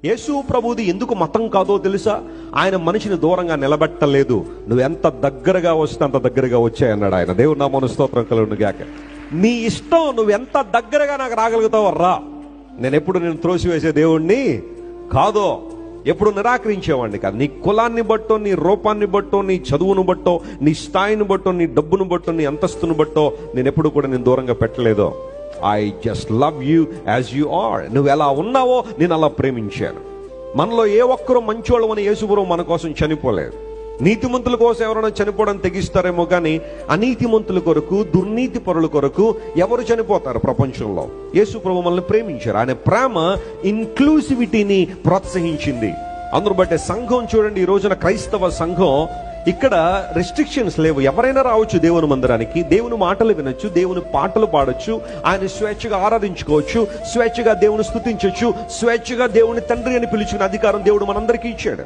యేసు ప్రభుది ఎందుకు మతం కాదో తెలుసా? ఆయన మనిషిని దూరంగా నిలబెట్టలేదు. నువ్వు ఎంత దగ్గరగా వస్తే అంత దగ్గరగా వచ్చాయన్నాడు ఆయన. దేవుడు నామమున స్తోత్రం కలుగును గాక. నీ ఇష్టం, నువ్వు ఎంత దగ్గరగా నాకు రాగలుగుతావో రా. నేను ఎప్పుడు నేను త్రోసివేసే దేవుణ్ణి కాదో, ఎప్పుడు నిరాకరించేవాడిని కాదు. నీ కులాన్ని బట్టో, నీ రూపాన్ని బట్టో, నీ చదువును బట్టో, నీ స్థాయిని బట్టో, నీ డబ్బును బట్టో, నీ అంతస్తును బట్టో నేను ఎప్పుడు కూడా నేను దూరంగా పెట్టలేదో. I just love you as you are. నువ్వు ఎలా ఉన్నావో నేను అలా ప్రేమించాను. మనలో ఏ ఒక్కరూ మంచోళ్ళు అని యేసుప్రభువు మన కోసం చనిపోలేదు. నీతిమంతుల కోసం ఎవరైనా చనిపోవడం తెగిస్తారేమో కానీ అనీతిమంతుల కొరకు, దుర్నీతి పరుల కొరకు ఎవరు చనిపోతారు ప్రపంచంలో? యేసుప్రభువు మనల్ని ప్రేమించారు. ఆయన ప్రేమ ఇన్క్లూసివిటీని ప్రోత్సహించింది. అందును బట్టే సంఘం చూడండి, ఈ రోజున క్రైస్తవ సంఘం, ఇక్కడ రెస్ట్రిక్షన్స్ లేవు. ఎవరైనా రావచ్చు దేవుని మందిరానికి, దేవుని మాటలు వినొచ్చు, దేవుని పాటలు పాడొచ్చు, ఆయన స్వేచ్ఛగా ఆరాధించుకోవచ్చు, స్వేచ్ఛగా దేవుని స్తుతించవచ్చు, స్వేచ్ఛగా దేవుని తండ్రి అని పిలుచుకునే అధికారం దేవుడు మనందరికీ ఇచ్చాడు.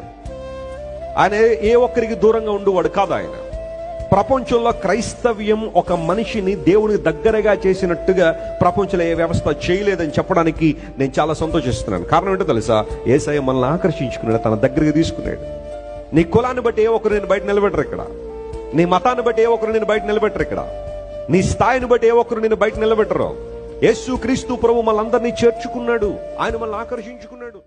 ఆయన ఏ ఒక్కరికి దూరంగా ఉండేవాడు కాదు. ఆయన ప్రపంచంలో క్రైస్తవ్యం ఒక మనిషిని దేవునికి దగ్గరగా చేసినట్టుగా ప్రపంచంలో ఏ వ్యవస్థ చేయలేదని చెప్పడానికి నేను చాలా సంతోషిస్తున్నాను. కారణం ఏంటో తెలుసా? యేసయ్య మనల్ని ఆకర్షించుకున్నాడు, తన దగ్గరికి తీసుకున్నాడు. నీ కులాన్ని బట్టి ఏ ఒక్కరు నేను బయట నిలబెట్టరు ఇక్కడ. నీ మతాన్ని బట్టి ఏ ఒక్కరు నేను బయట నిలబెట్టరు ఇక్కడ. నీ స్థాయిని బట్టి ఏ ఒక్కరు నేను బయట నిలబెట్టరు. యేసు క్రీస్తు ప్రభు మనల్ని అందరినీ చేర్చుకున్నాడు, ఆయన మనల్ని ఆకర్షించుకున్నాడు.